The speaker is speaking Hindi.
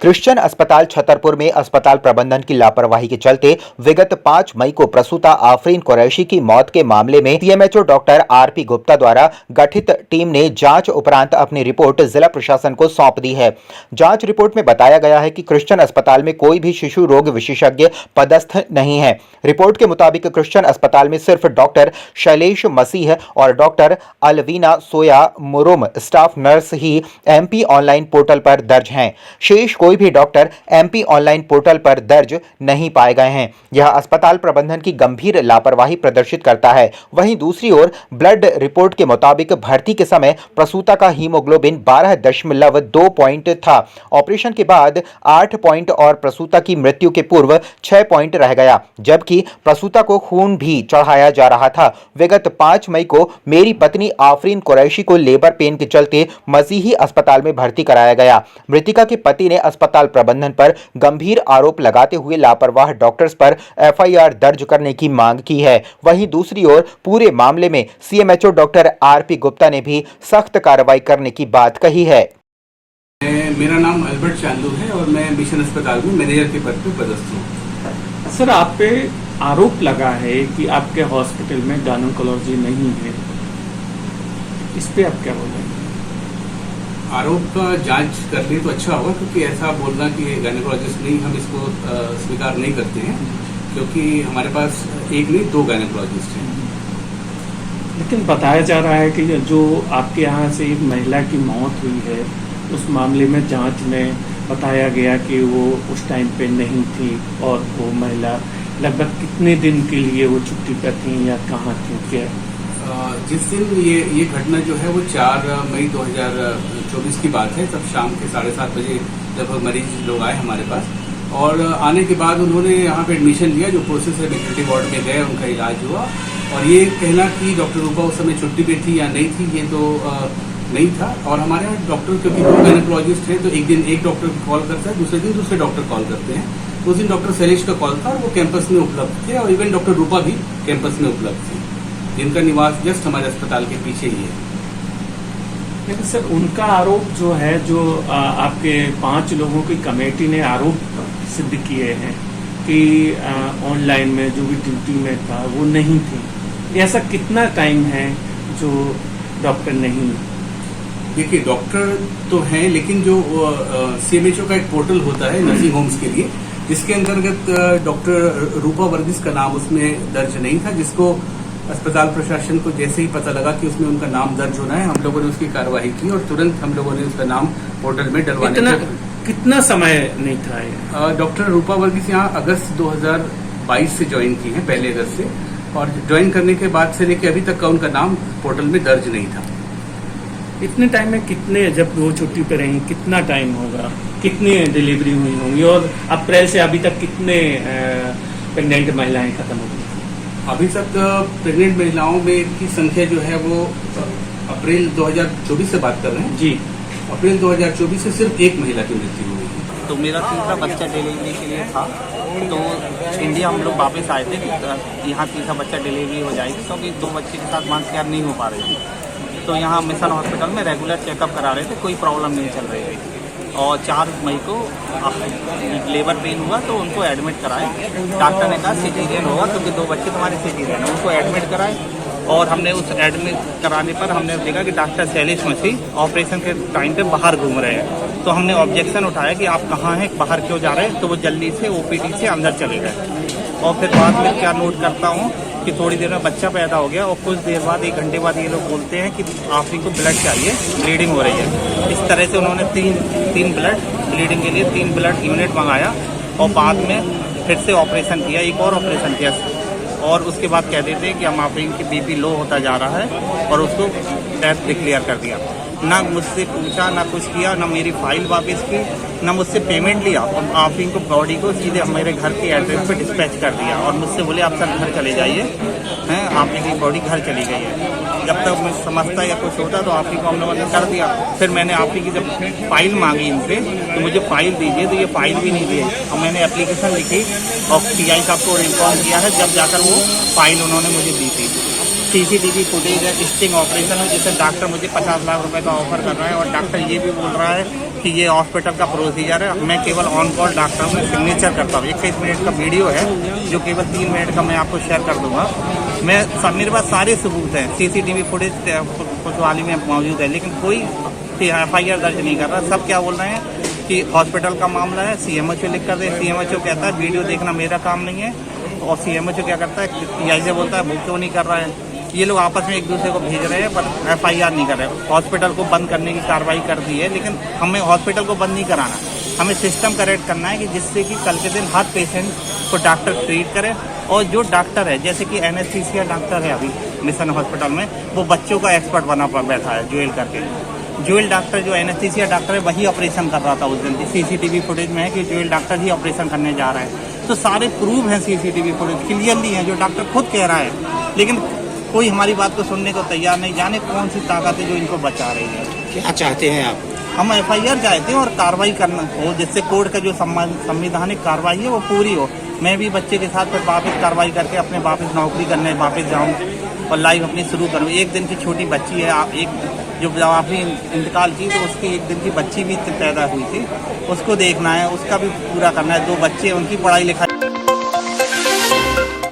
क्रिश्चियन अस्पताल छतरपुर में अस्पताल प्रबंधन की लापरवाही के चलते विगत 5 मई को प्रसूता आफरीन कुरैशी की मौत के मामले में सीएमएचओ डॉक्टर आरपी गुप्ता द्वारा गठित टीम ने जांच उपरांत अपनी रिपोर्ट जिला प्रशासन को सौंप दी है। जांच रिपोर्ट में बताया गया है कि क्रिश्चियन अस्पताल में कोई भी शिशु रोग विशेषज्ञ पदस्थ नहीं है। रिपोर्ट के मुताबिक क्रिश्चियन अस्पताल में सिर्फ डॉक्टर शैलेश मसीह और डॉक्टर अलवीना सोया मुरुम स्टाफ नर्स ही एमपी ऑनलाइन पोर्टल पर दर्ज हैं। शेष कोई भी डॉक्टर एमपी ऑनलाइन पोर्टल पर दर्ज नहीं पाए गए हैं। यह अस्पताल प्रबंधन की गंभीर लापरवाही प्रदर्शित करता है। वहीं दूसरी ओर ब्लड रिपोर्ट के मुताबिक भर्ती के समय प्रसूता का हीमोग्लोबिन 12.2 पॉइंट था। ऑपरेशन के बाद 8 पॉइंट और प्रसूता की मृत्यु के पूर्व 6 पॉइंट रह गया, जबकि प्रसूता को खून भी चढ़ाया जा रहा था। विगत 5 मई को मेरी पत्नी आफरीन कुरैशी को लेबर पेन के चलते मसीही अस्पताल में भर्ती कराया गया। मृतिका के पति ने अस्पताल प्रबंधन पर गंभीर आरोप लगाते हुए लापरवाह डॉक्टर्स पर एफआईआर दर्ज करने की मांग की है। वहीं दूसरी ओर पूरे मामले में सीएमएचओ डॉक्टर आरपी गुप्ता ने भी सख्त कार्रवाई करने की बात कही है। मेरा नाम अल्बर्ट चांदू है और मैं मिशन अस्पताल में मैनेजर के पद पर पदस्थ हूँ। सर, आप पे आरोप लगा है कि आपके हॉस्पिटल में गायनेकोलॉजी नहीं है, इस पे आप क्या बोलेंगे? आरोप का जांच कर ले तो अच्छा होगा, क्योंकि ऐसा बोलना कि गायनेकोलॉजिस्ट नहीं, हम इसको स्वीकार नहीं करते हैं, क्योंकि हमारे पास एक नहीं 2 गायनेकोलॉजिस्ट हैं। लेकिन बताया जा रहा है कि जो आपके यहाँ से एक महिला की मौत हुई है, उस मामले में जांच में बताया गया कि वो उस टाइम पे नहीं थी और वो महिला लगभग कितने दिन के लिए वो छुट्टी पर थी या कहाँ थी क्या? जिस दिन ये घटना जो है वो 4 मई 2024 की बात है। तब शाम के 7:30 बजे लगभग मरीज लोग आए हमारे पास, और आने के बाद उन्होंने यहाँ पे एडमिशन लिया। जो प्रोसेस है मैटरनिटी वार्ड में गए, उनका इलाज हुआ, और ये कहना कि डॉक्टर रूपा उस समय छुट्टी पे थी या नहीं थी, ये तो नहीं था। और हमारे यहाँ डॉक्टर, क्योंकि 2 गायनेकोलॉजिस्ट हैं, तो एक दिन एक डॉक्टर कॉल करता है, दूसरे दिन दूसरे डॉक्टर कॉल करते हैं। तो उस दिन डॉक्टर शैलेश का कॉल था और वो कैंपस में उपलब्ध थे, और इवन डॉक्टर रूपा भी कैंपस में उपलब्ध थे, जिनका निवास जस्ट हमारे अस्पताल के पीछे ही है। लेकिन सर, उनका आरोप जो है, जो आपके 5 लोगों की कमेटी ने आरोप सिद्ध किए हैं कि ऑनलाइन में जो भी ड्यूटी में था वो नहीं थी। ऐसा कितना टाइम है जो डॉक्टर नहीं? देखिए, डॉक्टर तो हैं, लेकिन जो सीएमएचओ का एक पोर्टल होता है नर्सिंग होम्स के लिए, जिसके अंतर्गत डॉक्टर रूपा वर्गीस का नाम उसमें दर्ज नहीं था, जिसको अस्पताल प्रशासन को जैसे ही पता लगा कि उसमें उनका नाम दर्ज होना है, हम लोगों ने उसकी कार्रवाई की और तुरंत हम लोगों ने उसका नाम पोर्टल में डलवाने कितना समय नहीं था? डॉक्टर रूपा वर्गीस यहाँ अगस्त 2022 से ज्वाइन की है, पहले अगस्त से, और ज्वाइन करने के बाद से लेकर अभी तक का उनका नाम पोर्टल में दर्ज नहीं था। इतने टाइम में कितने, जब वो छुट्टी पे रही, कितना टाइम होगा, कितनी डिलीवरी हुई होंगी, और अप्रैल से अभी तक कितने प्रेग्नेंट महिलाएं खत्म हो गई? अभी तक प्रेग्नेंट महिलाओं में की संख्या जो है वो अप्रैल 2024 से बात कर रहे हैं जी। अप्रैल 2024 से सिर्फ एक महिला की मृत्यु हुई है। तो मेरा तीसरा बच्चा डिलीवरी के लिए था, तो इंडिया हम लोग वापस आए थे कि यहाँ तीसरा बच्चा डिलीवरी हो जाएगी, क्योंकि 2 बच्चे के साथ मां केयर नहीं हो पा रही थी। तो यहाँ मिशन हॉस्पिटल में रेगुलर चेकअप करा रहे थे, कोई प्रॉब्लम नहीं चल रही थी। और 4 मई को लेबर पेन हुआ तो उनको एडमिट कराए। डॉक्टर ने कहा सिजेरियन होगा, क्योंकि 2 बच्चे तुम्हारे सिजेरियन है। उनको एडमिट कराए, और हमने उस एडमिट कराने पर हमने देखा कि डॉक्टर शैलेश मसीह ऑपरेशन के टाइम पे बाहर घूम रहे हैं। तो हमने ऑब्जेक्शन उठाया कि आप कहाँ हैं, बाहर क्यों जा रहे हैं? तो वो जल्दी से ओपीडी से अंदर चले गए। और फिर बाद में क्या नोट करता हूँ कि थोड़ी देर में बच्चा पैदा हो गया, और कुछ देर बाद 1 घंटे बाद ये लोग बोलते हैं कि आफरीन को ब्लड चाहिए, ब्लीडिंग हो रही है। इस तरह से उन्होंने 3 ब्लड ब्लीडिंग के लिए 3 ब्लड यूनिट मंगाया, और बाद में फिर से ऑपरेशन किया, एक और ऑपरेशन किया, और उसके बाद कह देते हैं कि हम आफरीन की बीपी लो होता जा रहा है, और उसको डेथ डिक्लेयर कर दिया। ना मुझसे पूछा, ना कुछ किया, ना मेरी फाइल वापस की, ना मुझसे पेमेंट लिया, और आफरीन को बॉडी को सीधे मेरे घर के एड्रेस पे डिस्पैच कर दिया, और मुझसे बोले आप सर घर चले जाइए, हैं आफरीन की बॉडी घर चली गई है। जब तक मैं समझता या कुछ होता तो आफरीन को हम लोगों ने कर दिया। फिर मैंने आफरीन की जब फाइल मांगी इनसे, तो मुझे फाइल दीजिए, तो ये फाइल भी नहीं दिए, और मैंने एप्लीकेशन लिखी और PI साहब को इन्फॉर्म किया है, जब जाकर वो फाइल उन्होंने मुझे दी थी। सीसीटीवी फुटेज है, स्टिंग ऑपरेशन है, जिससे डॉक्टर मुझे 50 लाख रुपए का ऑफर कर रहा है और डॉक्टर ये भी बोल रहा है कि ये हॉस्पिटल का प्रोसीजर है, मैं केवल ऑन कॉल डॉक्टर में सिग्नेचर करता हूँ। 21 मिनट का वीडियो है जो केवल 3 मिनट का मैं आपको शेयर कर दूंगा। मेरे पास सारे सबूत हैं, सीसीटीवी फुटेज कोतवाली में मौजूद है, लेकिन कोई FIR दर्ज नहीं कर रहा। सब क्या बोल रहे हैं कि हॉस्पिटल का मामला है, CMHO लिख कर दे। CMHO कहता है वीडियो देखना मेरा काम नहीं है, और CMHO क्या करता है, PI से बोलता है बुक क्यों नहीं कर रहा है। ये लोग आपस में एक दूसरे को भेज रहे हैं, पर FIR नहीं कर रहे। हॉस्पिटल को बंद करने की कार्रवाई कर दी है, लेकिन हमें हॉस्पिटल को बंद नहीं कराना, हमें सिस्टम करेक्ट करना है कि जिससे कि कल के दिन हर पेशेंट को डॉक्टर ट्रीट करे। और जो डॉक्टर है, जैसे कि एनेस्थीसिया डॉक्टर है अभी मिशन हॉस्पिटल में, वो बच्चों का एक्सपर्ट बना बैठा है जुएल करके। जुएल डॉक्टर जो एनेस्थीसिया डॉक्टर है वही ऑपरेशन कर रहा था उस दिन। CCTV फुटेज में है कि जुएल डॉक्टर ही ऑपरेशन करने जा रहा है। तो सारे प्रूफ हैं CCTV फुटेज क्लियरली है, जो डॉक्टर खुद कह रहा है, लेकिन कोई हमारी बात को सुनने को तैयार नहीं। जाने कौन सी ताकत है जो इनको बचा रही है। क्या चाहते हैं आप? हम FIR चाहते हैं और कार्रवाई करना हो, जिससे कोर्ट का जो संवैधानिक कार्रवाई है वो पूरी हो। मैं भी बच्चे के साथ फिर वापस कार्रवाई करके अपने वापस नौकरी करने वापस जाऊँ और लाइफ अपनी शुरू करूँ। 1 दिन की छोटी बच्ची है, एक जो आपने इंतकाल की, तो उसकी 1 दिन की बच्ची भी पैदा हुई थी, उसको देखना है, उसका भी पूरा करना है। 2 बच्चे, उनकी पढ़ाई लिखाई